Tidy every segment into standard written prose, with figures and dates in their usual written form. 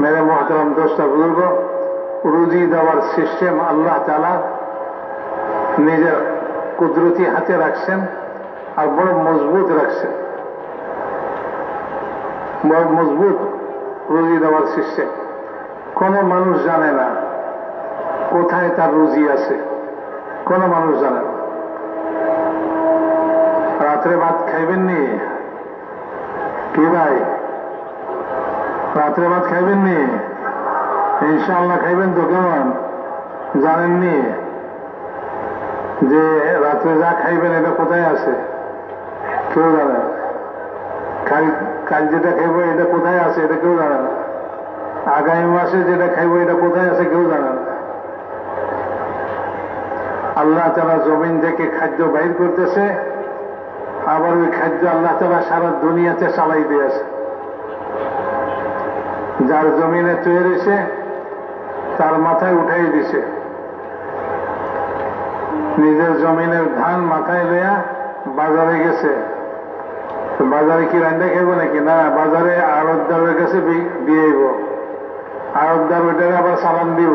मेरे मोहतरम दोस्त बुजुर्ग রুজি দেওয়ার সিস্টেম আল্লাহ তাআলা নিজের কুদরতি হাতে রাখছেন আর বড় মজবুত রাখছেন। বড় মজবুত রুজি দেওয়ার সিস্টেম। কোন মানুষ জানে না কোথায় তার রুজি আছে, কোন মানুষ জানে না। রাত্রে ভাত খাইবেন নি? কি ভাই, রাত্রে ভাত খাইবেন নি? ইনশাআল্লাহ খাইবেন তো? কেমন জানেননি যে রাত্রে যা খাইবেন এটা কোথায় আছে? কেউ জানে না। কাল যেটা খাইব এটা কোথায় আছে এটা কেউ জানে না। আগামী মাসে যেটা খাইব এটা কোথায় আছে কেউ জানে না। আল্লাহ তাআলা জমিন থেকে খাদ্য বাইর করতেছে, আবার ওই খাদ্য আল্লাহ তাআলা সারা দুনিয়াতে চালাই দিয়েছে। যার জমিনে তৈরি হয়েছে তার মাথায় উঠাই দিছে। নিজের জমিনের ধান মাথায় লইয়া বাজারে গেছে। বাজারে কি রান্না খাইব নাকি? না, বাজারে আড়তদারের কাছে দিয়েইব। আড়তদার ওইটাকে আবার চালান দিব।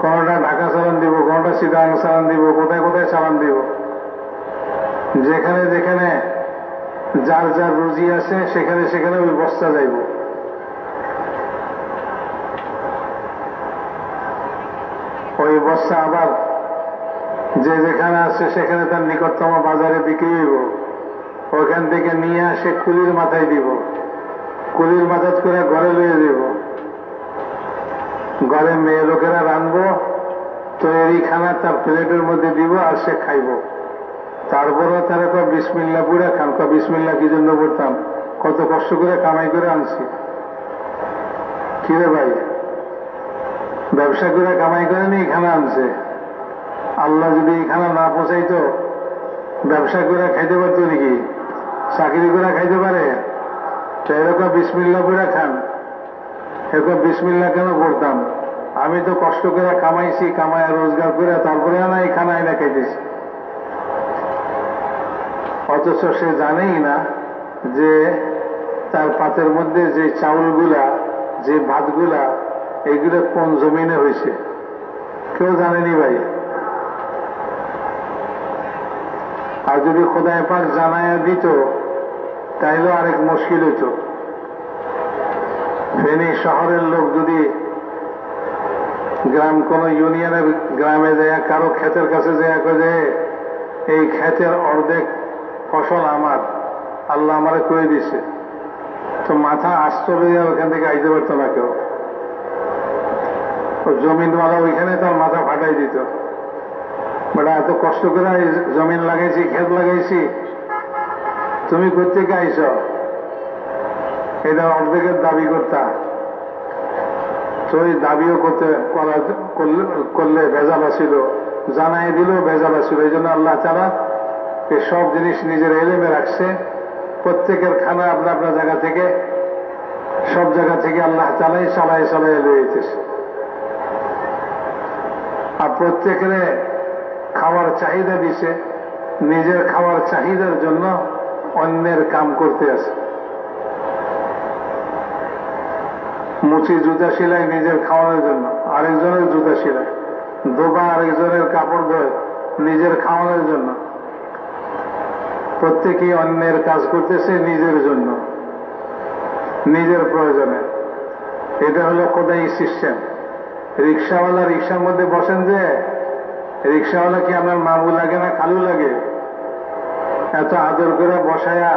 কোনটা ঢাকা চালান দিব, কোনটা চিটাগাং চালান দিব, কোথায় কোথায় চালান দিব। যেখানে যেখানে যার যার রুজি আছে সেখানে সেখানে ওই বস্তা যাইব। ওই বস্তা আবার যে যেখানে আছে সেখানে তার নিকটতম বাজারে বিক্রি হইব। ওইখান থেকে নিয়ে আসে কুলির মাথায় দিব। কুলির মাথায় করে ঘরে লইয়ে দিব। ঘরে মেয়ে লোকেরা রানবো, তৈরি খানা তার প্লেটের মধ্যে দিব আর সে খাইব। তারপরে তারা কয় বিসমিল্লাহ পুরা খান। বিসমিল্লাহ কি জন্য বলতাম? কত কষ্ট করে কামাই করে আনছি। কিরে ভাই, ব্যবসা করে কামাই করে নি খানা আনছে। আল্লাহ যদি এই খানা না পৌঁছাইতো ব্যবসা করে খাইতে পারতো নাকি? চাকরি করে খাইতে পারে? তো এরকম বিসমিল্লাহ পুরা খান। এরকম বিসমিল্লাহ কেন পড়তাম? আমি তো কষ্ট করে কামাইছি, কামায় রোজগার করে তারপরে না এই খানা এনে খাইতেছি। অথচ সে জানেই না যে তার পাতের মধ্যে যে চাউলগুলা, যে ভাতগুলা, এইগুলো কোন জমিনে হয়েছে কেউ জানেনি ভাই। আর যদি খোদায় পাক জানায়া দিত তাইলে আরেক মুশকিল হইত। ফেনী শহরের লোক যদি গ্রাম কোন ইউনিয়নের গ্রামে যায়, কারো ক্ষেতের কাছে যায়, যে এই ক্ষেতের অর্ধেক ফসল আমার, আল্লাহ আমারে করে দিছে, তো মাথা আস্ত লইয়া ওখান থেকে আইতে পারতো না কেউ। জমিনওয়ালা ওইখানে তার মাথা ফাটাই দিত। বেটা এত কষ্ট করে জমিন লাগাইছি, ক্ষেত লাগাইছি, তুমি কোথেকে আইছ? এটা অর্ধেকের দাবি করতা। তো এই দাবিও করলে ভেজাল আসিল, জানাই দিলেও ভেজাল আসিল। এই জন্য আল্লাহ তাআলা এই সব জিনিস নিজের এলেমে রাখছে। প্রত্যেকের খানা আপনার আপনার জায়গা থেকে, সব জায়গা থেকে আল্লাহ তাআলাই চালাই চালাই লইতেছে। আর প্রত্যেকের খাওয়ার চাহিদা দিছে, নিজের খাওয়ার চাহিদার জন্য অন্যের কাম করতে আছে। মুচি জুতা সেলাই নিজের খাওয়ানোর জন্য, আরেকজনের জুতা সেলাই। ধোবা আরেকজনের কাপড় ধোয় নিজের খাওয়ানোর জন্য। প্রত্যেকেই অন্যের কাজ করতেছে নিজের জন্য, নিজের প্রয়োজনে। এটা হলো খোদাই সিস্টেম। রিক্সাওয়ালা রিক্সার মধ্যে বসেন যে, রিক্সাওয়ালা কি আপনার মামু লাগে না খালু লাগে? এত আদর করে বসায়া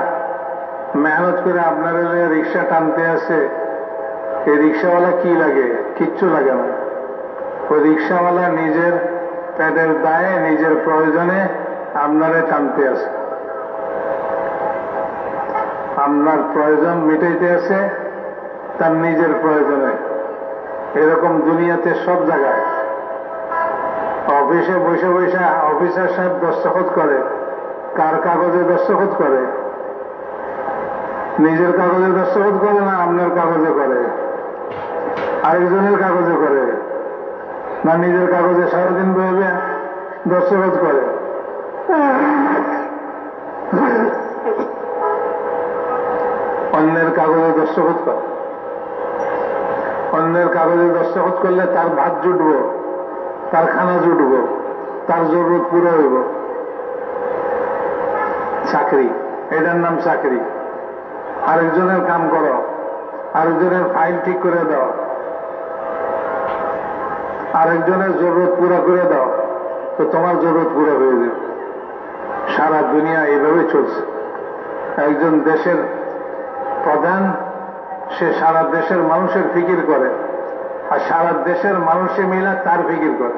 মেহনত করে আপনার রিক্সা টানতে আসে, এই রিক্সাওয়ালা কি লাগে? কিচ্ছু লাগে না। ওই রিক্সাওয়ালা নিজের পেটের দায়ে, নিজের প্রয়োজনে আপনারে টানতে আসে, আপনার প্রয়োজন মিটাইতে আছে তার নিজের প্রয়োজনে। এরকম দুনিয়াতে সব জায়গায়। অফিসে বসে বসে অফিসার সাহেব দস্তখত করে, কার কাগজে দস্তখত করে? নিজের কাগজে দস্তখত করে না আপনার কাগজে করে? আরেকজনের কাগজে করে না নিজের কাগজে সারাদিন বসে দস্তখত করে? অন্যের কাগজে দস্তখত করে। অন্যের কাগজে দস্তখত করলে তার ভাত জুটব, তার খানা জুটব, তার জরুরত পুরো হইব। চাকরি, এটার নাম চাকরি। আরেকজনের কাম করো, আরেকজনের ফাইল ঠিক করে দাও, আরেকজনের জরুরত পুরো করে দাও, তো তোমার জরুরত পুরো হয়ে যাবে। সারা দুনিয়া এইভাবে চলছে। একজন দেশের প্রধান, সে সারা দেশের মানুষের ফিকির করে, আর সারা দেশের মানুষে মিলে তার ফিকির করে,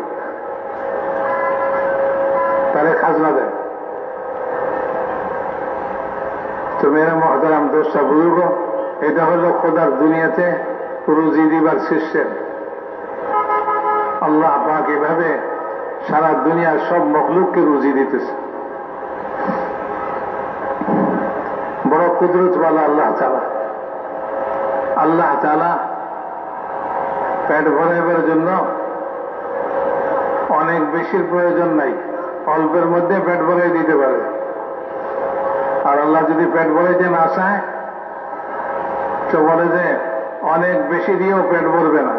তারে খাজনা দেয়। তো মেরা মহতারাম দোষটা বুঝব, এটা হলো খোদার দুনিয়াতে রুজি দিবার সিস্টেম। আল্লাহ পাক এভাবে সারা দুনিয়ার সব মখলুককে রুজি দিতেছে। বড় কুদরতওয়ালা আল্লাহ তাআলা। আল্লাহ তাআলা পেট ভরাইবার জন্য অনেক বেশির প্রয়োজন নাই, অল্পের মধ্যে পেট ভরাই দিতে পারে। আর আল্লাহ যদি পেট ভরাইতে না চায় তো বলে যে অনেক বেশি দিয়েও পেট ভরবে না।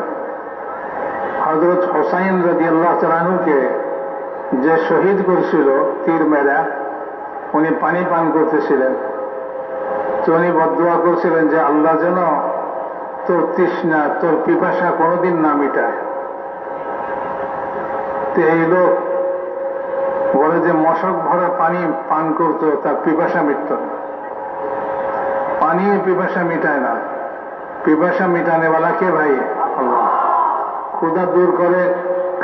হযরত হুসাইন রাদিয়াল্লাহু তাআলা আনহুকে যে শহীদ করেছিল তীর মেরা, উনি পানি পান করতেছিলেন, তো উনি বদদুয়া করছিলেন যে আল্লাহ যেন তোর তৃষ্ণা, তোর পিপাসা কোনোদিন না মিটায়। তো এই লোক বলে যে মশক ভরা পানি পান করতো, তার পিপাসা মিটত না। পানি পিপাসা মিটায় না, পিপাসা মিটানেওয়ালা কে ভাই? আল্লাহ। ক্ষুধা দূর করে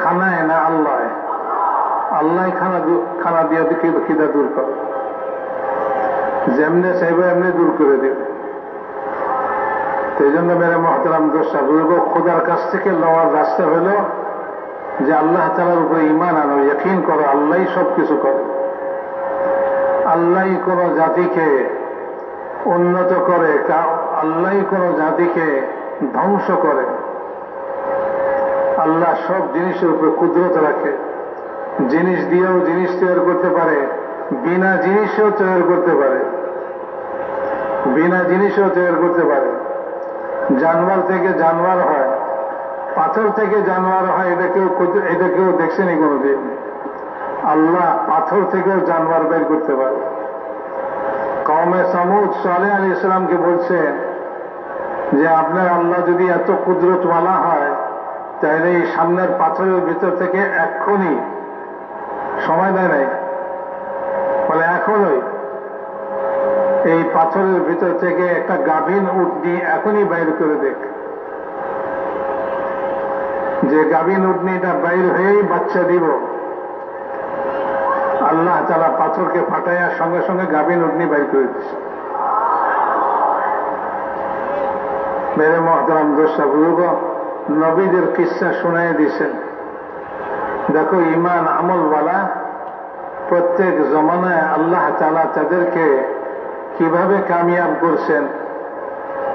খানায় না আল্লাহ, আল্লাহ খানা দিয়ে খিদা দূর করে, যেমনে চাইবে এমনি দূর করে দেবে। সেই জন্য মেরে মহতারাম দোষা বুঝবো, খোদার কাছ থেকে লওয়ার রাস্তা হল যে আল্লাহ তাআলার উপরে ঈমান আনো, ইয়াকিন করো আল্লাহই সবকিছু করে। আল্লাহই কোন জাতিকে উন্নত করে, আল্লাহই কোন জাতিকে ধ্বংস করে। আল্লাহ সব জিনিসের উপরে কুদরত রাখে, জিনিস দিয়েও জিনিস তৈরি করতে পারে, বিনা জিনিসও তৈরি করতে পারে, বিনা জিনিসও তৈরি করতে পারে। জানোয়ার থেকে জানোয়ার হয়, পাথর থেকে জানোয়ার হয়, এটা কেউ দেখছেনি কোনোদিন? আল্লাহ পাথর থেকেও জানোয়ার বের করতে পারে। কওমে সামুদ সালেহ আলাইহিস সালামকে বলছে যে আপনার আল্লাহ যদি এত কুদরতওয়ালা হয় তাহলে এই সামনের পাথরের ভিতর থেকে এক্ষুনি, সময় দেয় নাই, বলে এখনই এই পাথরের ভিতর থেকে একটা গাভীন উটনি এখনই বাইর করে দেখ। যে গাভীন উটনিটা বাইর হয়েই বাচ্চা দিব, আল্লাহ তাআলা পাথরকে ফাটাইয়া সঙ্গে সঙ্গে গাভীন উটনি বাইর করে দিচ্ছে। মেরে মহতারাম দোষা বুঝব, নবীদের কিসসা শুনাই দিয়েছেন। দেখো ঈমান আমলওয়ালা প্রত্যেক জমানায় আল্লাহ তাআলা তাদেরকে কিভাবে কামিয়াব করছেন।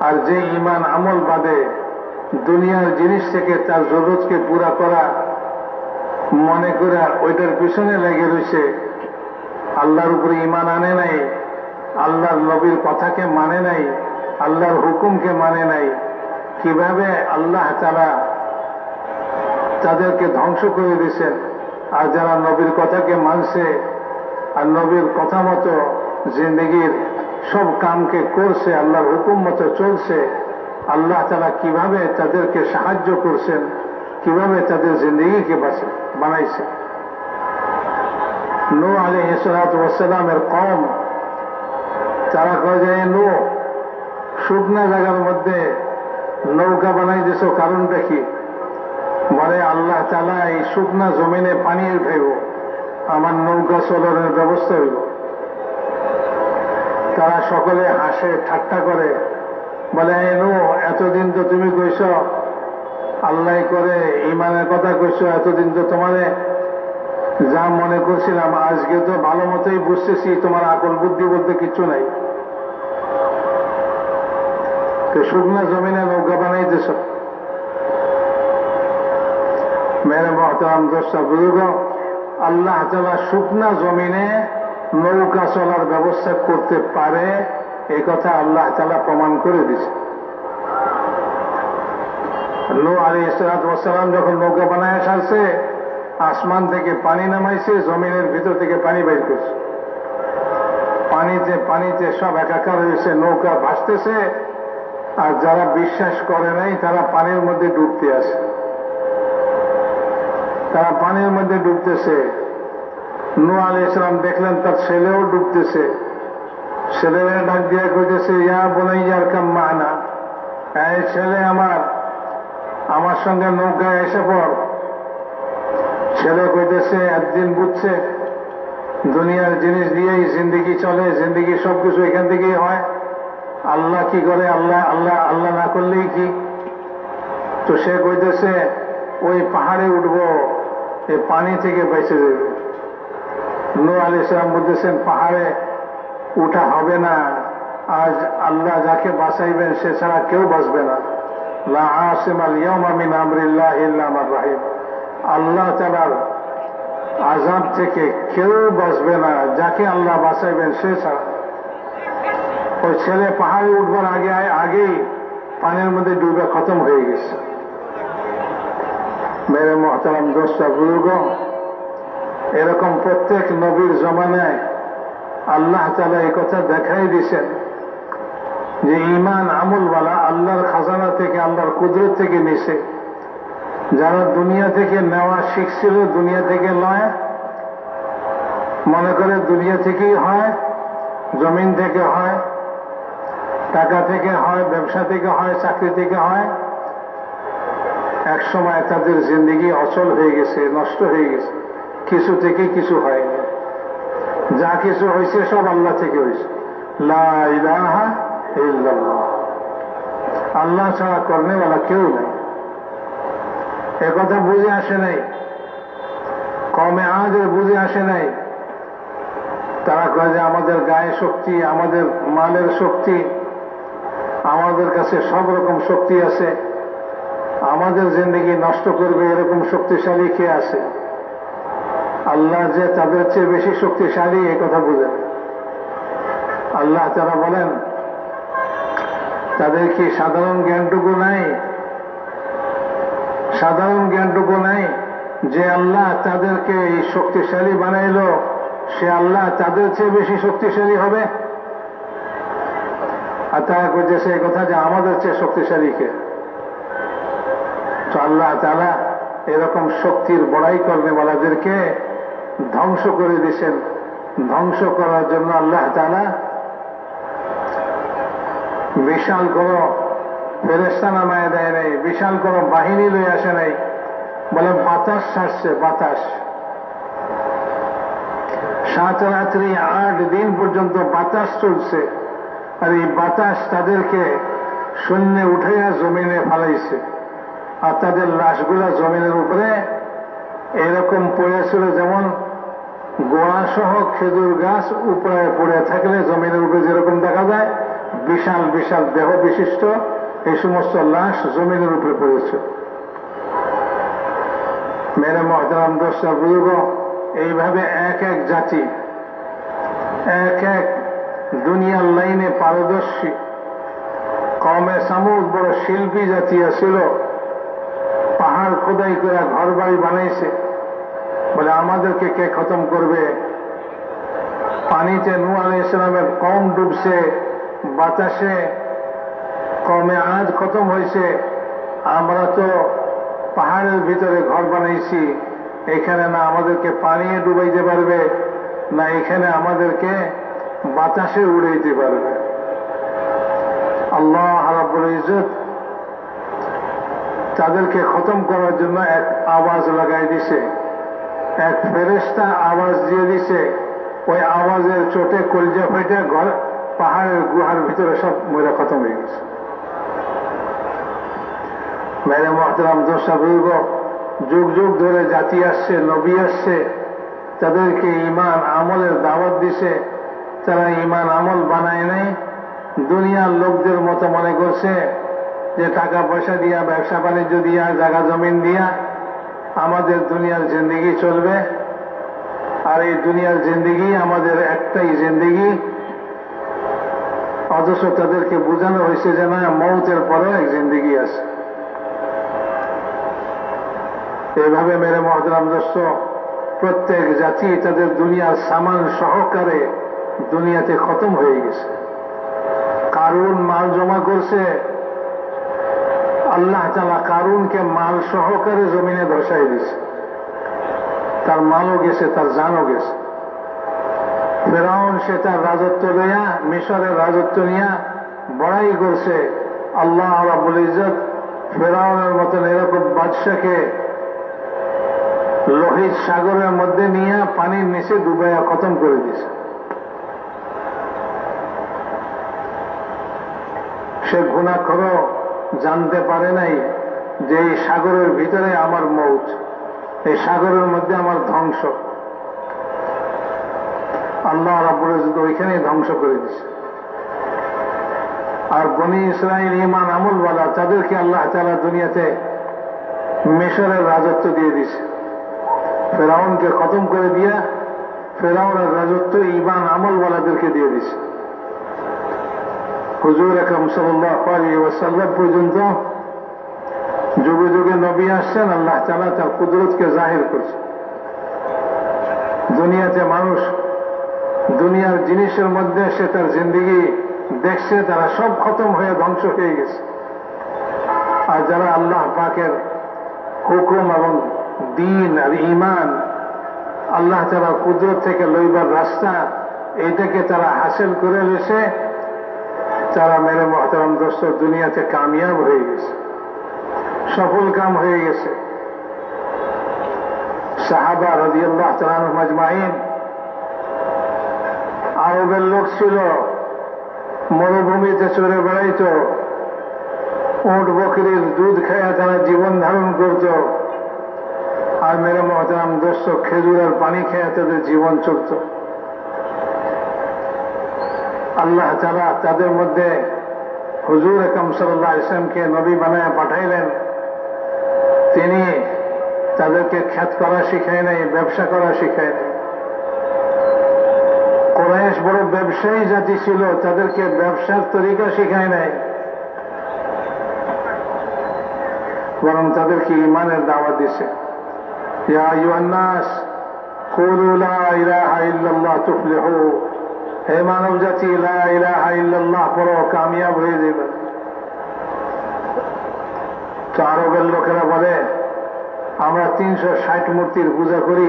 আর যে ঈমান আমল বাদে দুনিয়ার জিনিস থেকে তার জরুরতকে পুরা করা মনে করে ওইটার পিছনে লেগে রয়েছে, আল্লাহর উপরে ঈমান আনে নাই, আল্লাহর নবীর কথাকে মানে নাই, আল্লাহর হুকুমকে মানে নাই, কিভাবে আল্লাহ তাআলা তাদেরকে ধ্বংস করে দিয়েছেন। আর যারা নবীর কথাকে মানছে আর নবীর কথা মতো জিন্দগির সব কামকে করছে, আল্লাহর হুকুম মতো চলছে, আল্লাহ তাআলা কিভাবে তাদেরকে সাহায্য করছেন, কিভাবে তাদের জিন্দগিকে বানাইছে। নূহ আলাইহিস সালাতু ওয়াস সালামের কওম, তারা কয় যে নূহ শুকনা জায়গার মধ্যে নৌকা বানাই দিয়েছ, কারণটা কি? বলে আল্লাহ তাআলা এই শুকনা জমিনে পানি উঠাইব, আমার নৌকা চলনের ব্যবস্থা হইব। তারা সকলে হাসে ঠাট্টা করে, বলে নূহ এতদিন তো তুমি কইছ আল্লাহ করে ঈমানের কথা কইছ, এতদিন তো তোমারে যা মনে করছিলাম, আজকে তো ভালো মতোই বুঝতেছি তোমার আকল বুদ্ধি বলতে কিচ্ছু নাই। তো শুকনা জমিনে নৌকা বানাইতেছ। মেরে মহতারাম দোষা বুঝব, আল্লাহ তাআলা শুকনা জমিনে নৌকা চলার ব্যবস্থা করতে পারে, এই কথা আল্লাহ তাআলা প্রমাণ করে দিছে। নূহ আলাইহিস সালাম যখন নৌকা বানায় ছাড়ছে, আসমান থেকে পানি নামাইছে, জমিনের ভিতর থেকে পানি বের করছে। পানিতে পানিতে সব একাকার হয়েছে, নৌকা ভাসতেছে। আর যারা বিশ্বাস করে নাই তারা পানির মধ্যে ডুবতে আছে, তারা পানির মধ্যে ডুবতেছে। নূহ আলাইহিস সালাম দেখলেন তার ছেলেও ডুবতেছে। ছেলেরা ডাক দিয়ে কইতেছে, ইয়া বুনাইয়া আরকাম মা'না, এই ছেলে আমার সঙ্গে নৌকায় এসে পড়। ছেলে কইতেছে, একদিন বুঝছে দুনিয়ার জিনিস দিয়েই জিন্দিগি চলে, জিন্দিগি সবকিছু এখান থেকেই হয়, আল্লাহ কি করে, আল্লাহ আল্লাহ আল্লাহ না করলেই কি। তো সে কইতেছে ওই পাহাড়ে উঠবো, এই পানি থেকে বেঁচে যাবে। নূহ আলাইহিস সালাম বলতেছেন, পাহাড়ে উঠা হবে না, আজ আল্লাহ যাকে বাঁচাইবেন সে ছাড়া কেউ বাঁচবে না। লা আসিমাল ইয়াওমা মিন আমরিল্লাহি ইল্লা মান রাহিম, আল্লাহ তাআলার আযাব থেকে কেউ বাঁচবে না, যাকে আল্লাহ বাঁচাইবেন সে ছাড়া। ওই ছেলে পাহাড়ে উঠবার আগেই পানির মধ্যে ডুবে খতম হয়ে গেছে। মেরে মুহতারাম দোস্ত বুজুর্গ, এরকম প্রত্যেক নবীর জমানায় আল্লাহ তাআলা এই কথা দেখাই দিয়েছেন যে ঈমান আমলওয়ালা আল্লাহর খাজানা থেকে, আল্লাহর কুদরত থেকে নিছে। যারা দুনিয়া থেকে নেওয়া শিখছিল, দুনিয়া থেকে নয়, মনে করে দুনিয়া থেকেই হয়, জমিন থেকে হয়, টাকা থেকে হয়, ব্যবসা থেকে হয়, চাকরি থেকে হয়। এক সময় তাদের জিন্দেগি অচল হয়ে গেছে, নষ্ট হয়ে গেছে, কিছু থেকে কিছু হয়নি। যা কিছু হয়েছে সব আল্লাহ থেকে হয়েছে। লা ইলাহা ইল্লাল্লাহ, আল্লাহ ছাড়া করনেওয়ালা কেউ নেই। একথা বুঝে আসে নাই, কমে আজের বুঝে আসে নাই। তারা কয় যে আমাদের গায়ে শক্তি, আমাদের মালের শক্তি, আমাদের কাছে সব রকম শক্তি আছে, আমাদের জিন্দেগি নষ্ট করবে এরকম শক্তিশালী কে আছে? আল্লাহ যে তাদের চেয়ে বেশি শক্তিশালী, এই কথা বুঝেন। আল্লাহ তারা বলেন, তাদের কি সাধারণ জ্ঞানটুকু নাই? সাধারণ জ্ঞানটুকু নাই যে আল্লাহ তাদেরকে এই শক্তিশালী বানাইল, সে আল্লাহ তাদের চেয়ে বেশি শক্তিশালী হবে? আর তারা কইতেছে এই কথা যে আমাদের চেয়ে শক্তিশালী কে? তো আল্লাহ তাআলা এরকম শক্তির বড়াই করনেওয়ালাদেরকে ধ্বংস করে দিয়েছেন। ধ্বংস করার জন্য আল্লাহ তাআলা বিশাল কোন ফেরেশতা নামায় দেয় নাই, বিশাল কোন বাহিনী লয়ে আসে নাই, বলে বাতাস ছাড়ছে। বাতাস 7 রাত্রি 8 দিন পর্যন্ত বাতাস চলছে। আর এই বাতাস তাদেরকে শূন্যে উঠাইয়া জমিনে ফালাইছে। আর তাদের লাশগুলা জমিনের উপরে এরকম পড়েছিল, যেমন গোড়া সহ খেজুর গাছ উপরে পড়ে থাকলে জমিনের উপরে যেরকম দেখা যায়, বিশাল বিশাল দেহ বিশিষ্ট এই সমস্ত লাশ জমিনের উপরে পড়েছে। মেরে মুহতারাম দোস্ত বুজুর্গ, এইভাবে এক এক জাতি, এক এক দুনিয়ার লাইনে পারদর্শী কওমে সামুদ বড় শিল্পী জাতি ছিল। পাহাড় খোদাই করে ঘর বাড়ি বানাইছে, বলে আমাদেরকে কে খতম করবে? পানিতে নূহ আলাইহিস সালামের কওম ডুবছে, বাতাসে কওমে আদ খতম হয়েছে, আমরা তো পাহাড়ের ভিতরে ঘর বানাইছি, এখানে না আমাদেরকে পানিয়ে ডুবাইতে পারবে, না এখানে আমাদেরকে বাতাসে উড়াইতে পারবে। আল্লাহ রাব্বুল ইজ্জত তাদেরকে খতম করার জন্য এক আওয়াজ লাগাই দিছে, এক ফেরেশতা আওয়াজ দিয়ে দিছে। ওই আওয়াজের চোটে কলজা ফেটে ঘর পাহাড়ের গুহার ভিতরে সব মরে খতম হয়ে গেছে। মেরে মুহতারাম দোস্ত বুজুর্গ, যুগ যুগ ধরে জাতি আসছে, নবী আসছে, তাদেরকে ঈমান আমলের দাওয়াত দিছে, তারা ঈমান আমল বানায় নাই। দুনিয়ার লোকদের মতো মনে করছে যে টাকা পয়সা দিয়া, ব্যবসা বাণিজ্য দিয়া, জায়গা জমিন দিয়া আমাদের দুনিয়ার জিন্দেগি চলবে। আর এই দুনিয়ার জিন্দেগি আমাদের একটাই জিন্দেগি। অথচ তাদেরকে বোঝানো হয়েছে যে না, মৌতের পরেও এক জিন্দেগি আছে। এভাবে মেরে মহতরম দোস্ত, প্রত্যেক জাতি তাদের দুনিয়ার সামান সহকারে দুনিয়াতে খতম হয়ে গেছে। কারুন মাল জমা করছে, আল্লাহ তাআলা কারুনকে মাল সহকারে জমিনে ধসাই দিছে, তার মালও গেছে, তার জানও গেছে। ফেরাউন সে তার রাজত্ব লইয়া, মিশরের রাজত্ব নিয়া বড়াই করছে। আল্লাহ রাব্বুল ইজ্জত ফেরাউনের মতন এরকম বাদশাকে লোহিত সাগরের মধ্যে নিয়ে পানির নিচে ডুবাইয়া খতম করে দিয়েছে। সে গুনাহখোর জানতে পারে নাই যে এই সাগরের ভিতরে আমার মৌত, এই সাগরের মধ্যে আমার ধ্বংস। আল্লাহ রাব্বুল ইজ্জত ওইখানেই ধ্বংস করে দিয়েছে। আর বনি ইসরাইল ঈমান আমলওয়ালা, তাদেরকে আল্লাহ তাআলা দুনিয়াতে মিশরের রাজত্ব দিয়ে দিয়েছে। ফেরাউনকে খতম করে দিয়া ফেরাউনের রাজত্ব ঈমান আমলওয়ালাদেরকে দিয়ে দিয়েছে। হুজুর আকরাম সাল্লাল্লাহু আলাইহি ওয়াসাল্লাম পর্যন্ত যুগে যুগে নবী আসছেন, আল্লাহ তাআলা তার কুদরতকে জাহির করছে। দুনিয়াতে মানুষ দুনিয়ার জিনিসের মধ্যে সে তার জিন্দেগি দেখছে, তারা সব খতম হয়ে ধ্বংস হয়ে গেছে। আর যারা আল্লাহ পাকের হুকুম এবং দ্বীন আর ঈমান, আল্লাহ তাআলা কুদরত থেকে লইবার রাস্তা, এইটাকে তারা হাসিল করে এসে তারা মেরে মুহতারাম দোস্ত দুনিয়াতে কামিয়াব হয়ে গেছে, সফল কাম হয়ে গেছে। সাহাবা রাদিয়াল্লাহু তাআলা আনহুম আজমাইন আরবের লোক ছিল, মরুভূমিতে চড়ে বেড়াইত, উট বকরির দুধ খাইয়া তারা জীবন ধারণ করত। আর মেরে মুহতারাম দোস্ত খেজুর আর পানি খাইয়া তাদের জীবন চলত। আল্লাহ তাআলা তাদের মধ্যে হুজুর আকরাম সাল্লাল্লাহু আলাইহি ওয়াসাল্লামকে নবী বানায়া পাঠাইলেন। তিনি তাদেরকে খ্যাত করা শিখায় নাই, ব্যবসা করা শিখায় নাই। কুরাইশ বড় ব্যবসায়ী জাতি ছিল, তাদেরকে ব্যবসার তরিকা শিখায় নাই, বরং তাদেরকে ঈমানের দাওয়াত দিয়েছে। ইয়া আইয়ুহান নাস কুলু লা ইলাহা ইল্লাল্লাহ তুফলিহু, হে মানব জাতি লা ইলাহা ইল্লাল্লাহ পড়ো, কামিয়াব হয়ে যাবে। তো আরবের লোকেরা বলে আমরা 360 মূর্তির পূজা করি,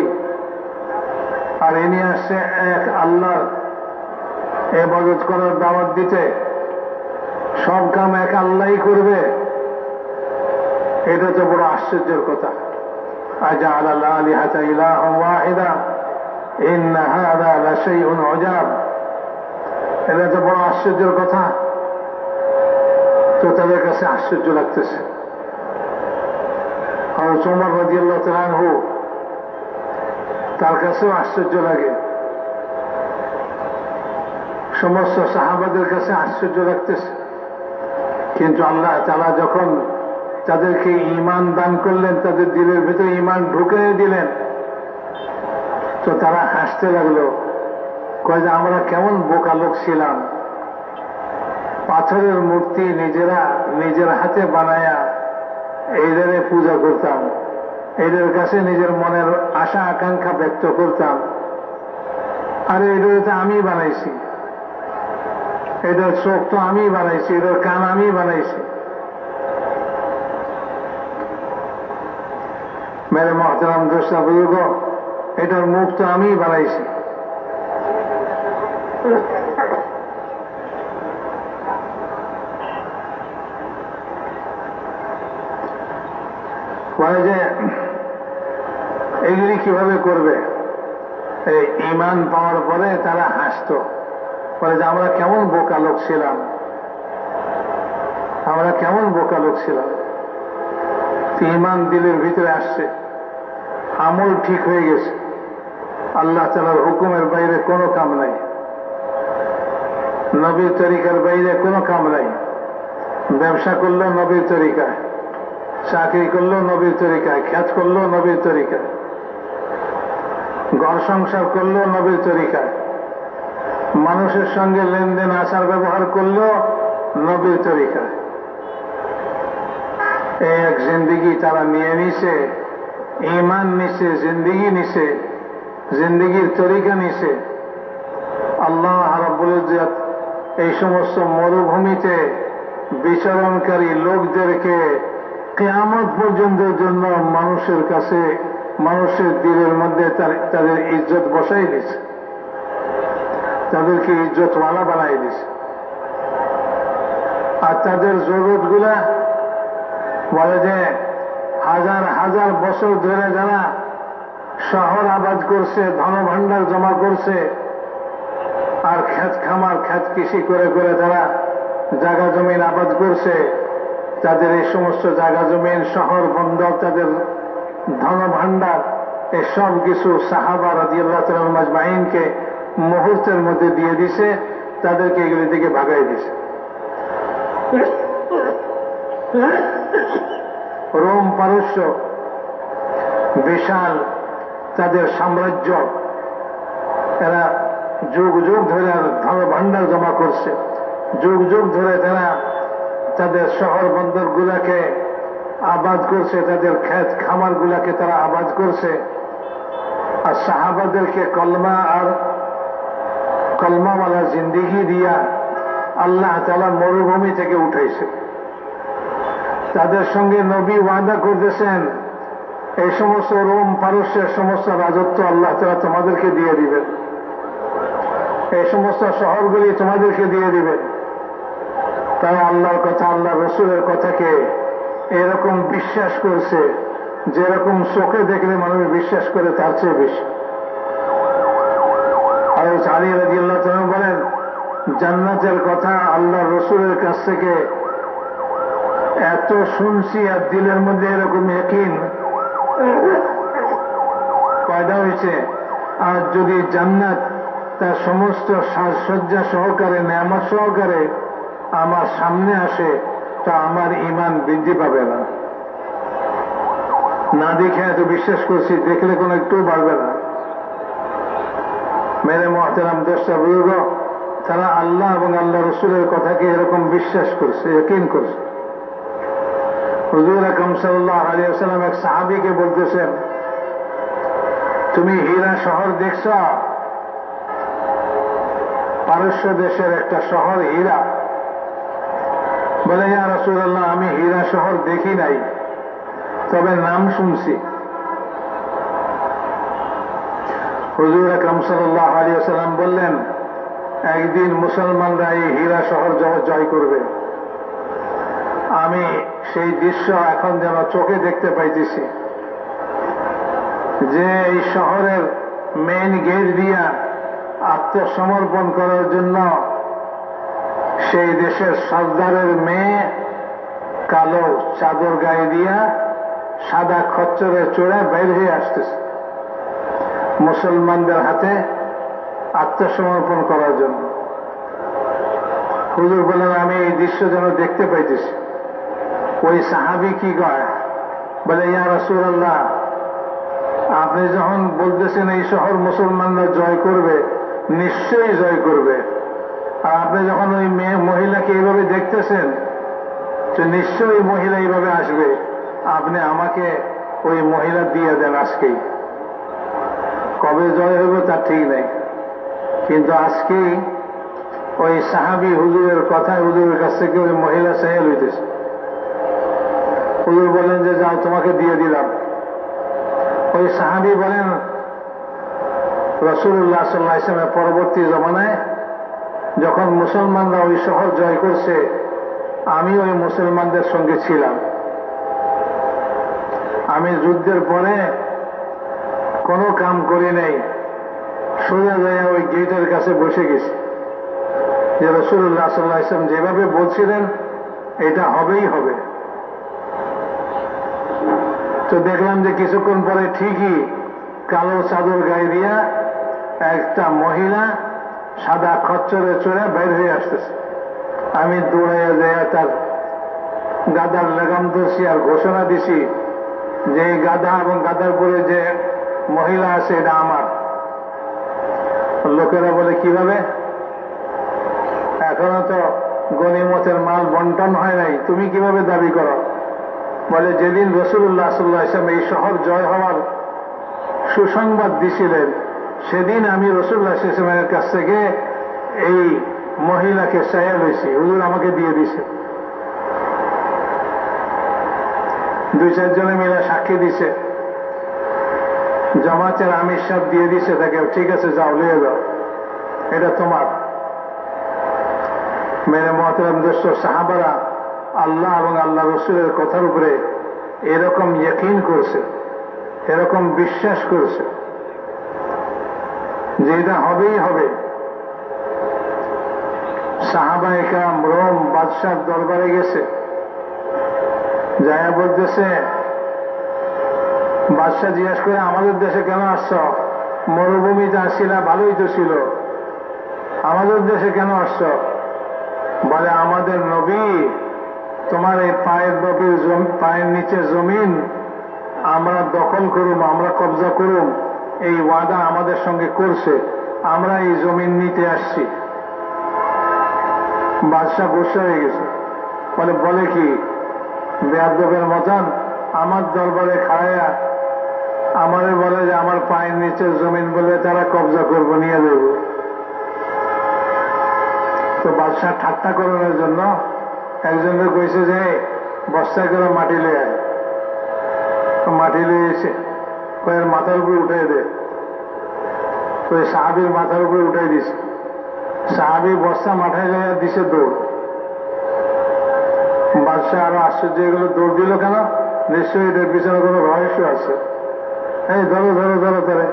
আর ইনি আসছে এক আল্লাহর ইবাদত করার দাওয়াত দিতে, সব কাম এক আল্লাহই করবে। এটা তো বড় আশ্চর্যের কথা। আজআল আল-আলিহাতা ইলাহান ওয়াহিদা ইন্না হাযা লাশাইউন উজাব, এটা তো বড় আশ্চর্যের কথা। তো তাদের কাছে আশ্চর্য লাগতেছে। আর ওমর রাদিয়াল্লাহু তাআলা আনহু, তার কাছেও আশ্চর্য লাগে, সমস্ত সাহাবাদের কাছে আশ্চর্য লাগতেছে। কিন্তু আল্লাহ তাআলা যখন তাদেরকে ঈমান দান করলেন, তাদের দিলের ভিতরে ঈমান ঢুকিয়ে দিলেন, তো তারা হাসতে লাগলো, কয় যে আমরা কেমন বোকা লোক ছিলাম, পাথরের মূর্তি নিজেরা নিজের হাতে বানায়া এইদের পূজা করতাম, এদের কাছে নিজের মনের আশা আকাঙ্ক্ষা ব্যক্ত করতাম। আরে এদের তো আমি বানাইছি, এদের চোখ তো আমি বানাইছি, এদের কান আমি বানাইছি। মেরে মুহতারাম দোস্ত বুজুর্গ, এটার মুখ তো আমি বানাইছি। বলে যে এগুলি কিভাবে করবে? এই ঈমান পাওয়ার পরে তারা হাসতো, বলে যে আমরা কেমন বোকা লোক ছিলাম, আমরা কেমন বোকা লোক ছিলাম। ঈমান দিলের ভিতরে আসছে, আমল ঠিক হয়ে গেছে, আল্লাহ তাআলার হুকুমের বাইরে কোনো কাম নাই, নবীর তরিকার বাইরে কোনো কাম নাই। ব্যবসা করলো নবীর তরিকায়, চাকরি করলো নবীর তরিকায়, খ্যাত করলো নবীর তরিকায়, ঘর সংসার করলো নবীর তরিকায়, মানুষের সঙ্গে লেনদেন আচার ব্যবহার করলো নবীর তরিকায়। এই এক জিন্দেগি তারা নিয়ে নিছে, ঈমান নিছে, জিন্দেগি নিছে, জিন্দেগির তরিকা নিছে। আল্লাহ রাব্বুল ইজ্জত এই সমস্ত মরুভূমিতে বিচরণকারী লোকদেরকে কিয়ামত পর্যন্তের জন্য মানুষের কাছে, মানুষের দিলের মধ্যে তাদের ইজ্জত বসাই দিছে, তাদেরকে ইজ্জতওয়ালা বানাই দিছে। আর তাদের জরুরত গুলা বলে যে হাজার হাজার বছর ধরে যারা শহর আবাদ করছে, ধনভাণ্ডার জমা করছে, আর ক্ষেত খামার ক্ষেত কৃষি করে করে তারা জায়গা জমিন আবাদ করছে, তাদের এই সমস্ত জায়গা জমিন, শহর বন্দর, তাদের ধনভাণ্ডার, এই সব কিছু সাহাবা রাদিয়াল্লাহু তাআলা মাজমাইনকে মুহূর্তের মধ্যে দিয়ে দিছে, তাদেরকে এগুলি থেকে ভাগাই দিছে। রোম পারস্য বিশাল তাদের সাম্রাজ্য, এরা যুগ যুগ ধরে ধনভাণ্ডার জমা করছে, যুগ যুগ ধরে তারা তাদের শহর বন্দর গুলাকে আবাদ করছে, তাদের ক্ষেত খামার গুলাকে তারা আবাদ করছে। আর সাহাবাদেরকে কলমা আর কলমাওয়ালা জিন্দিগি দিয়া আল্লাহ তাআলা মরুভূমি থেকে উঠাইছে। তাদের সঙ্গে নবী ওয়াদা করতেছেন, এই সমস্ত রোম পারস্যের সমস্ত রাজত্ব আল্লাহ তাআলা তোমাদেরকে দিয়ে দিবেন, এই সমস্ত শহরগুলি তোমাদেরকে দিয়ে দিবেন। তারা আল্লাহর কথা, আল্লাহ রসুলের কথাকে এরকম বিশ্বাস করছে, যেরকম চোখে দেখলে মানুষ বিশ্বাস করে তার চেয়ে বেশি। আর আলী রাদিয়াল্লাহু তাআলা বলেন, জান্নাতের কথা আল্লাহ রসুলের কাছ থেকে এত শুনছি আর দিলের মধ্যে এরকম ইয়াকিন পয়দা হয়েছে। আর যদি জান্নাত তার সমস্ত সাজসজ্জা সহকারে, নেয়ামত সহকারে আমার সামনে আসে, তা আমার ঈমান বৃদ্ধি পাবে না। না দেখে এত বিশ্বাস করছি, দেখলে কোনো একটু বাড়বে না। মেরে মুহতারাম দোস্ত বুজুর্গ, তারা আল্লাহ এবং আল্লাহ রসুলের কথাকে এরকম বিশ্বাস করছে, ইয়াকিন করছে। হুজুর আকরাম সাল্লাল্লাহু আলাইহি ওয়াসাল্লাম এক সাহাবীকে বলতেছেন, তুমি হীরা শহর দেখছ? পারস্য দেশের একটা শহর হীরা। বলে, ইয়া রাসূলুল্লাহ, আমি হীরা শহর দেখি নাই, তবে নাম শুনছি। হুজুর আকরাম সাল্লাল্লাহু আলাইহি ওয়াসাল্লাম বললেন, একদিন মুসলমানরা এই হীরা শহর জয় করবে। আমি সেই দৃশ্য এখন যেন চোখে দেখতে পাইতেছি, যে এই শহরের মেইন গেট দিয়া আত্মসমর্পণ করার জন্য সেই দেশের সর্দারের মেয়ে কালো চাদর গায়ে দিয়া সাদা খচ্চরে চড়ে বের হয়ে আসতেছে মুসলমানদের হাতে আত্মসমর্পণ করার জন্য। হুজুর বলেন, আমি এই দৃশ্য যেন দেখতে পাইতেছি। ওই সাহাবী কি কয়? বলে, ইয়া রাসূলুল্লাহ, আপনি যখন বলতেছেন এই শহর মুসলমানরা জয় করবে, নিশ্চয়ই জয় করবে। আর আপনি যখন ওই মেয়ে মহিলাকে এইভাবে দেখতেছেন, তো নিশ্চয়ই মহিলা এইভাবে আসবে। আপনি আমাকে ওই মহিলা দিয়ে দেন আজকেই। কবে জয় হবে তার ঠিক নেই, কিন্তু আজকেই ওই সাহাবী হুজুরের কথায় হুজুরের কাছ থেকে ওই মহিলা চাইয়া লইতেছে। হুজুর বলেন যে যাও, তোমাকে দিয়ে দিলাম। ওই সাহাবী বলেন, রাসূলুল্লাহ সাল্লাল্লাহু আলাইহি ওয়াসাল্লামের পরবর্তী জমানায় যখন মুসলমানরা ওই শহর জয় করছে, আমি ওই মুসলমানদের সঙ্গে ছিলাম। আমি যুদ্ধের পরে কোনো কাম করি নাই, সোজা যায় ওই গেটের কাছে বসে গেছি, যে রাসূলুল্লাহ সাল্লাল্লাহু আলাইহি ওয়াসাল্লাম যেভাবে বলছিলেন এটা হবেই হবে। তো দেখলাম যে কিছুক্ষণ পরে ঠিকই কালো চাদর গায়ে দিয়া একটা মহিলা সাদা খচ্চরে চড়ে বের হয়ে আসতেছে। আমি দৌড়াইয়া যাইয়া তার গাদার লাগাম ধরছি আর ঘোষণা দিছি যে এই গাধা এবং গাধার পরে যে মহিলা আছে এটা আমার। লোকেরা বলে, কিভাবে? এখনো তো গনিমতের মাল বন্টন হয় নাই, তুমি কিভাবে দাবি করো? বলে যেদিন রাসূলুল্লাহ সাল্লাল্লাহু আলাইহি ওয়াসাল্লাম এই শহর জয় হওয়ার সুসংবাদ দিছিলেন, সেদিন আমি রাসূলুল্লাহ সাল্লাল্লাহু আলাইহি ওয়াসাল্লামের কাছ থেকে এই মহিলাকে চাইয়া লইছি, হুজুর আমাকে দিয়ে দিছে। 2-4 জনে মিলে সাক্ষী দিছে, জামাতের আমির সাহেব দিয়ে দিছে তাকে, ঠিক আছে যাও লিয়ে যাও, এটা তোমার। মেরে মুহতারাম দোস্ত, সাহাবারা আল্লাহ এবং আল্লাহ রসুলের কথার উপরে এরকম ইয়াকিন করছে, এরকম বিশ্বাস করছে যে এটা হবেই হবে। সাহাবায়ে কেরাম রোম বাদশার দরবারে গেছে, যায়া বলতেছে, বাদশাহ জিজ্ঞাসা করে আমাদের দেশে কেন আসছ? মরুভূমিতে আসিলা, ভালোই তো ছিল, আমাদের দেশে কেন আসছ? বলে আমাদের নবী তোমার এই পায়ের নিচে জমিন আমরা দখল করুম, আমরা কবজা করুম, এই ওয়াদা আমাদের সঙ্গে করছে, আমরা এই জমিন নিতে আসছি। বাদশাহ গুসা হয়ে গেছে, বলে কি বেয়াদবের মতন আমার দরবারে খাড়াইয়া আমারে বলে যে আমার পায়ের নিচের জমিন বলে তারা কবজা করবো, নিয়ে দেব। তো বাদশাহ ঠাট্টা করানোর জন্য একজনকে কইছে যে বস্তায় করে মাটি লয়ে আয়। মাটি লয়ে এসে কয়ের মাথার উপরে উঠে দে, ওই সাহাবির মাথার উপরে উঠে দিছে। সাহাবি বস্তা মাথায় লইয়া দিছে দৌড়। বাদশাহ আরো আশ্চর্য হয়ে গেল, দৌড় দিল কেন? নিশ্চয়ই এটার পিছনে কোনো রহস্য আছে। এই ধরো ধরো ধরো ধরে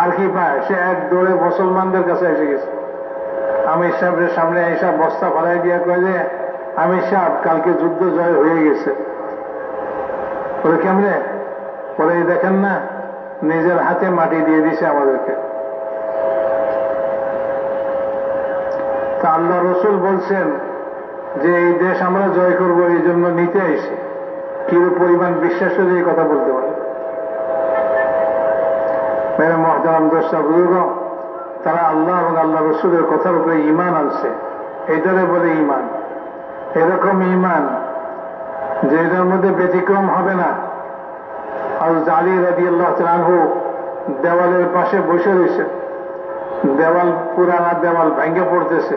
আর কি পায়, সে এক দৌড়ে মুসলমানদের কাছে এসে গেছে। আমির সাহেবের সামনে এইসব বস্তা ফেলাই দিয়া কয় যে আমির সাহেব কালকে যুদ্ধ জয় হয়ে গেছে। বলে কেমনে? বলে দেখেন না, নিজের হাতে মাটি দিয়ে দিছে আমাদেরকে। তা আল্লাহ রসুল বলছেন যে এই দেশ আমরা জয় করব, এই জন্য নিতে আইসি। কি পরিমাণ বিশ্বাস হলে এই কথা বলতে পারে? মেরে মুহতারাম দোস্ত বুজুর্গ, তারা আল্লাহ এবং আল্লাহ রসুলের কথার উপরে ঈমান আনছে, এটারে বলে ঈমান। এরকম ঈমান যে এটার মধ্যে ব্যতিক্রম হবে না। হযরত আলী রাদিয়াল্লাহু তাআলা আনহু দেওয়ালের পাশে বসে রয়েছে, দেওয়াল পুরানা দেওয়াল ভেঙে পড়তেছে।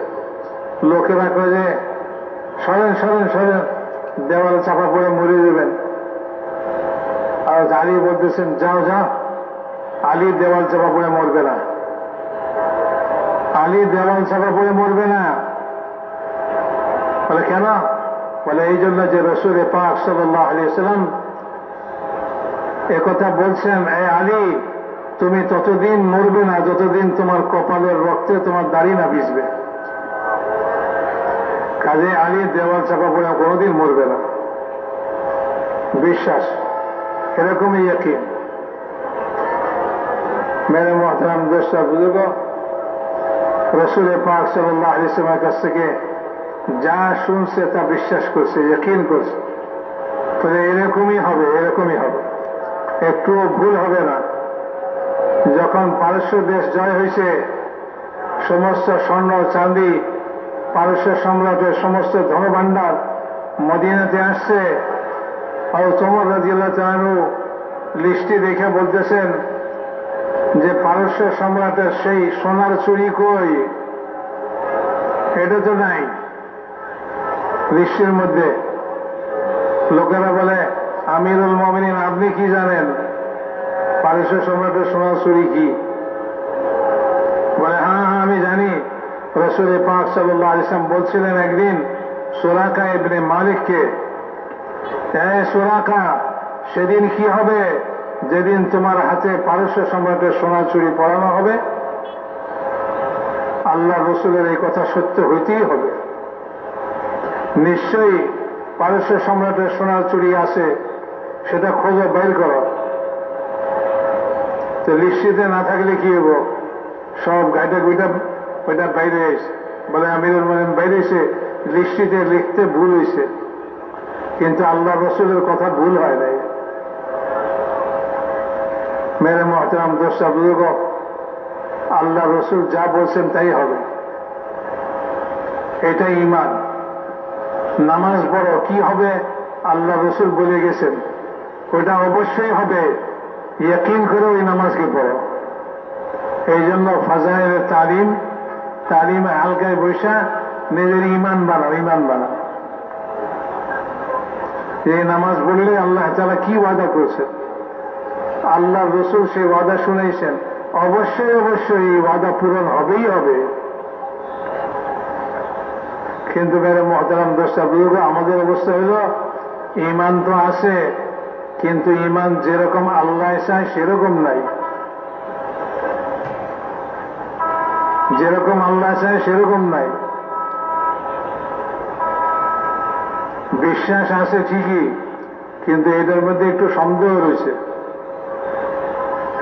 লোকেরা কয়ে যে সরেন সরেন সরেন, দেওয়াল চাপা পড়ে মরে যাবেন। আর আলী বলতেছেন যাও যাও, আলী দেওয়াল চাপা পড়ে মরবে না, আলী দেওয়াল চাপা পড়ে মরবে না। বলে কেন? বলে এই জন্য যে রাসূল পাক সাল্লাল্লাহু আলাইহি ওয়াসাল্লাম একথা বলছেন, এ আলী তুমি ততদিন মরবে না যতদিন তোমার কপালের রক্তে তোমার দাড়ি না ভিজবে। কাজে আলী দেওয়াল চাপা পড়ে কোনোদিন মরবে না। বিশ্বাস এরকমই ইয়াকিন। মেরে মুহতারাম দোস্ত বুজুর্গ, রাসূল পাক সাল্লাল্লাহু আলাইহি ওয়াসাল্লামের কাছ থেকে যা শুনছে তা বিশ্বাস করছে, ইয়াকিন করছে। তবে এরকমই হবে, এরকমই হবে, একটুও ভুল হবে না। যখন পারস্য দেশ জয় হয়েছে, সমস্ত স্বর্ণ চাঁদি, পারস্য সম্রাটের সমস্ত ধনভাণ্ডার মদিনাতে আসছে। আর ওমর রাদিয়াল্লাহু তাআলা আনহু লিস্টটি দেখে বলতেছেন যে পারস্য সম্রাটের সেই সোনার চুরি কই? এটা তো নাই লিস্টের মধ্যে। লোকেরা বলে আমিরুল মুমিনিন আপনি কি জানেন পারস্য সম্রাটের সোনার চুরি কি? বলে হ্যাঁ হ্যাঁ আমি জানি। রাসূল পাক সাল্লাল্লাহু আলাইহি ওয়াসাল্লাম বলছিলেন একদিন সুরাকা ইবনে মালিককে, সুরাকা সেদিন কি হবে যেদিন তোমার হাতে পারস্য সম্রাটের সোনার চুরি পরানো হবে? আল্লাহ রসুলের এই কথা সত্য হইতেই হবে। নিশ্চয়ই পারস্য সম্রাটের সোনার চুরি আছে, সেটা খোঁজো, বের করো। তো লিস্টিতে না থাকলে কি হবো? সব গাইটা গুইটা ওইটা বাইরে এসে বলে আমিরুল মুমিনিন বাইরে এসে লিস্টিতে লিখতে ভুল হয়েছে, কিন্তু আল্লাহ রসুলের কথা ভুল হয় নাই। মেরে মুহতারাম দোস্ত বুজুর্গ, আল্লাহ রসুল যা বলছেন তাই হবে, এটাই ঈমান। নামাজ পড়ো, কি হবে আল্লাহ রসুল বলে গেছেন ওইটা অবশ্যই হবে, ইয়াকিন করে ওই নামাজকে পড়ো। এই জন্য ফাজাইলের তালিমে হালকায় বৈশা নিজের ইমান বানাও। এই নামাজ পড়লে আল্লাহ তাআলা কি ওয়াদা করেছেন, আল্লাহ রসুল সেই ওয়াদা শুনেছেন, অবশ্যই এই ওয়াদা পূরণ হবেই হবে। কিন্তু মেরে মহতারাম দোস্তা বুজুর্গ, আমাদের অবস্থা হল ইমান তো আছে, কিন্তু ইমান যেরকম আল্লাহ চায় সেরকম নাই, যেরকম আল্লাহ চায় সেরকম নাই। বিশ্বাস আছে ঠিকই, কিন্তু এটার মধ্যে একটু সন্দেহ রয়েছে।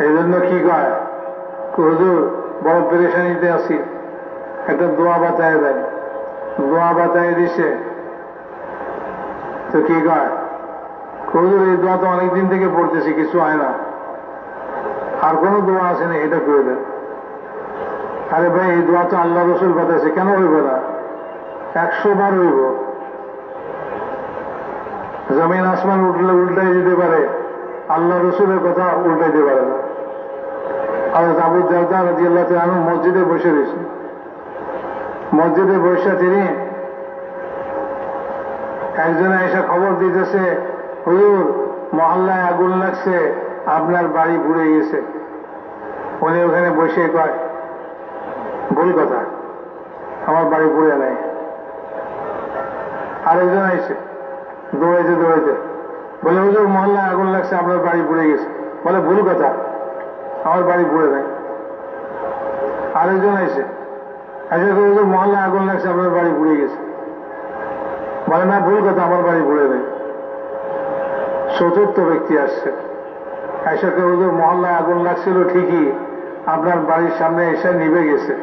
এই জন্য কি কয়, হুজুর বড় পেরেশানিতে আছি, একটা দোয়া বাতায় দেন। দোয়া বাতায় দিছে তো কি কয়, হুজুর এই দোয়া তো অনেকদিন থেকে পড়তেছি, কিছু হয় না, আর কোনো দোয়া আছে না, এটা করে দেন। আরে ভাই, এই দোয়া তো আল্লাহ রসুল বাতাইছে, কেন হইব না? 100 বার হইব। জমিন আসমান উল্টাই দিতে পারে, আল্লাহ রসুলের কথা উল্টাইতে পারে না। হযরত আবু দারদা রাদিয়াল্লাহু তাআলা আনহু মসজিদে বসে রয়েছেন। মসজিদে বসে তিনি একজনে এসে খবর দিতেছে, হুজুর মহল্লায় আগুন লাগছে, আপনার বাড়ি পুড়ে গেছে। উনি ওখানে বসে কয়, ভুল কথা, আমার বাড়ি পুড়ে নাই। আরেকজন আইছে দৌড়াইতে বলে, হুজুর মহল্লায় আগুন লাগছে, আপনার বাড়ি পুড়ে গেছে। বলে, ভুল কথা, আমার বাড়ি পুড়ে নাই। আরেকজন আইছে হুজুর মহল্লায় আগুন লাগছে, আপনার বাড়ি পুড়ে গেছে। বলে, না, ভুল কথা, আমার বাড়ি পুড়ে নাই। চতুর্থ ব্যক্তি আসছে, এসে হুজুর মহল্লায় আগুন লাগছিল ঠিকই, আপনার বাড়ির সামনে এসে নিভে গেছে,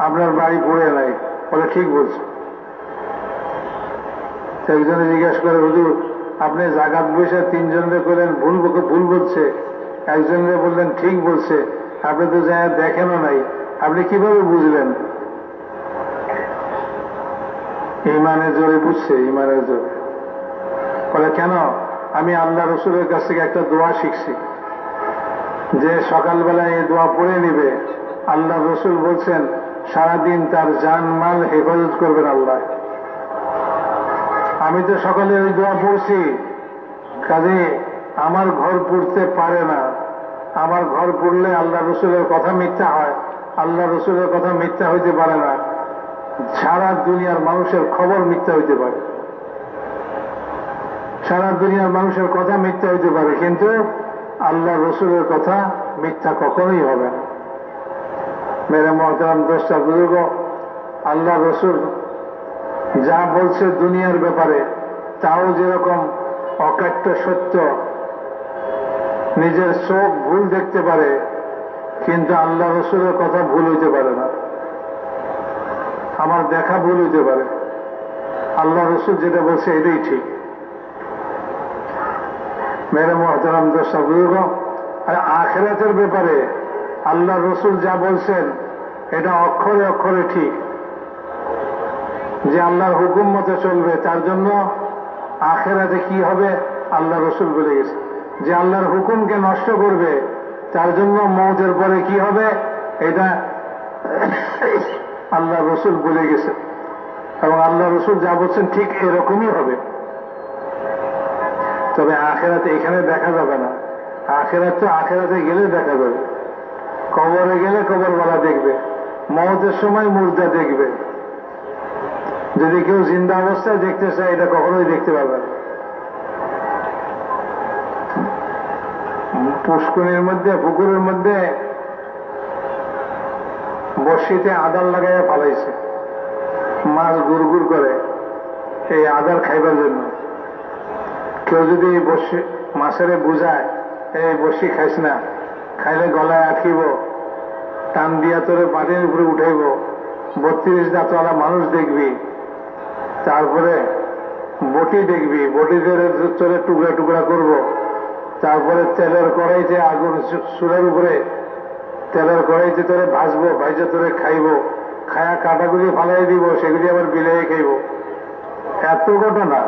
আপনার বাড়ি পুড়ে নাই। বলে, ঠিক বলছো। একজনে জিজ্ঞাসা করে, হুজুর আপনি জাগাত বসে 3 জনরে করলেন ভুল বলছে, একজনরে বললেন ঠিক বলছে, আপনি তো যা দেখেনও নাই, আপনি কিভাবে বুঝলেন? ইমানের জোরে বুঝছে, ইমানের জোরে। বলে, কেন? আমি আল্লাহ রসুলের কাছ থেকে একটা দোয়া শিখছি, যে সকালবেলায় এই দোয়া পড়ে নিবে, আল্লাহ রসুল বলছেন সারাদিন তার জান মাল হেফাজত করবেন আল্লাহ। আমি তো সকালে ওই দোয়া পড়ছি, কাজে আমার ঘর পুড়তে পারে না। আমার ঘর পুড়লে আল্লাহ রসুলের কথা মিথ্যা হয়, আল্লাহ রসুলের কথা মিথ্যা হইতে পারে না। সারা দুনিয়ার মানুষের খবর মিথ্যা হইতে পারে, সারা দুনিয়ার মানুষের কথা মিথ্যা হইতে পারে, কিন্তু আল্লাহ রসুলের কথা মিথ্যা কখনোই হবে না। মেরে মহতারাম দোস্তা বুজুর্গ, আল্লাহ রসুল যা বলছে দুনিয়ার ব্যাপারে, তাও যেরকম অকাট্য সত্য। নিজের চোখ ভুল দেখতে পারে, কিন্তু আল্লাহ রসুলের কথা ভুল হইতে পারে না। আমার দেখা ভুল হইতে পারে, আল্লাহ রসুল যেটা বলছে এটাই ঠিক। মেরে মহতারাম দোস্তা বুজুর্গ, আর আখিরাতের ব্যাপারে আল্লাহ রসুল যা বলছেন এটা অক্ষরে অক্ষরে ঠিক, যে আল্লাহর হুকুম মতো চলবে, তার জন্য আখিরাতে কি হবে আল্লাহ রসুল বলে গেছে। যে আল্লাহর হুকুমকে নষ্ট করবে, তার জন্য মওতের পরে কি হবে এটা আল্লাহ রসুল বলে গেছে, এবং আল্লাহ রসুল যা বলছেন ঠিক এরকমই হবে। তবে আখিরাতে এখানে দেখা যাবে না, আখিরাত তো আখিরাতে গেলে দেখা যাবে। কবরে গেলে কবরওয়ালা দেখবে, মওতের সময় মুর্দা দেখবে। যদি কেউ জিন্দা অবস্থায় দেখতে চায়, এটা কখনোই দেখতে পারবে না। পুষ্করিণীর মধ্যে, পুকুরের মধ্যে বড়শিতে আদার লাগাইয়া ফালাইছে, মাছ গুড় করে এই আদার খাইবার জন্য। কেউ যদি এই বড়শি মাছের বুঝায়, এই বড়শি খাইস না, খাইলে গলায় আটকিব, টান দিয়া তোরে পাটির উপরে উঠাইব, 32 দাঁতওয়ালা মানুষ দেখবি, তারপরে বটি দেখবি, বটিদের তোরে টুকরা টুকরা করব, তারপরে তেলের কড়াইতে আগুন চুলের উপরে তেলের কড়াইতে তোরে ভাজবো, ভাইজে তোরে খাইব, খায়া কাটাগুলি ফালাই দিব, সেগুলি আবার বিলাই খাইব। এত ঘটনা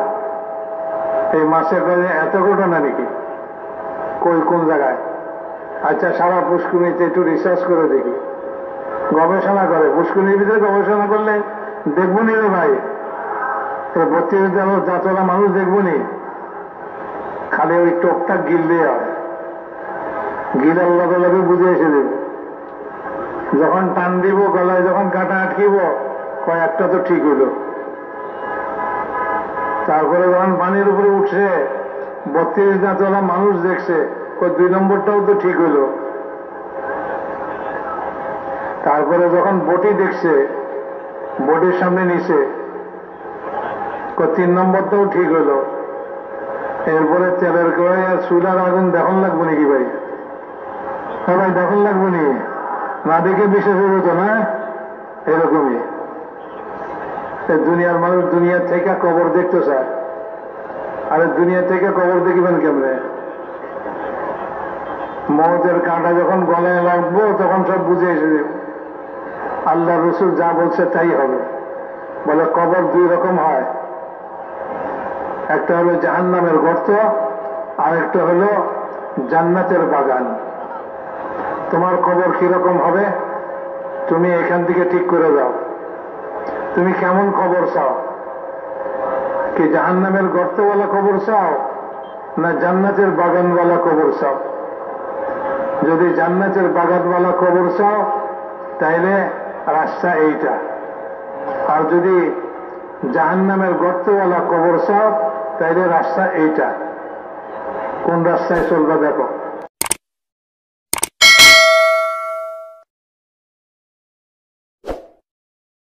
এই মাছের কাজে এত ঘটনা নাকি? কই কোন জায়গায়? আচ্ছা, সারা পুষ্করিণীতে একটু রিসার্চ করে দেখি, গবেষণা করে। পুষ্করিণীর ভিতরে গবেষণা করলে দেখবো নি রে ভাই, 32 জাতলা মানুষ দেখবো নি। খালি ওই টোকটা গিললে হয়, গিলার লগে লগে বুঝে এসে দেবে। যখন টান দিব গলায়, যখন কাঁটা আটকিব, কয়েকটা তো ঠিক হইল। তারপরে যখন পানির উপরে উঠছে, 32 জাতলা মানুষ দেখছে, 2 নম্বরটাও তো ঠিক হইল। তারপরে যখন বটি দেখছে, বটির সামনে নিচে, 3 নম্বরটাও ঠিক হইল। এরপরে তেলের কড়াই আর চুলার আগুন দেখুন লাগবো নাকি ভাই? হ্যাঁ ভাই, দেখুন লাগবো নি? না দেখে বিশ্বাস হতো না? এরকমই দুনিয়ার মানুষ দুনিয়া থেকে কবর দেখতে চায়। আরে দুনিয়া থেকে কবর দেখিবেন কেমনে? মৌতের কাঁটা যখন গলায় লাগবো তখন সব বুঝে এসে দেব। আল্লাহ রসুল যা বলছে তাই হবে। বলে কবর 2 রকম হয়, একটা হলো জাহান্নামের গর্ত, আর একটা হলো জান্নাতের বাগান। তোমার কবর কিরকম হবে তুমি এখান থেকে ঠিক করে দাও। তুমি কেমন কবর চাও? কি জাহান্নামের গর্তওয়ালা কবর চাও, না জান্নাতের বাগানওয়ালা কবর চাও? যদি জান্নাতের বাগানওয়ালা কবর চাও তাইলে রাস্তা এইটা, আর যদি জাহান্নামের গর্তওয়ালা কবর চাও তাইলে রাস্তা এইটা। কোন রাস্তায় চলবা দেখো।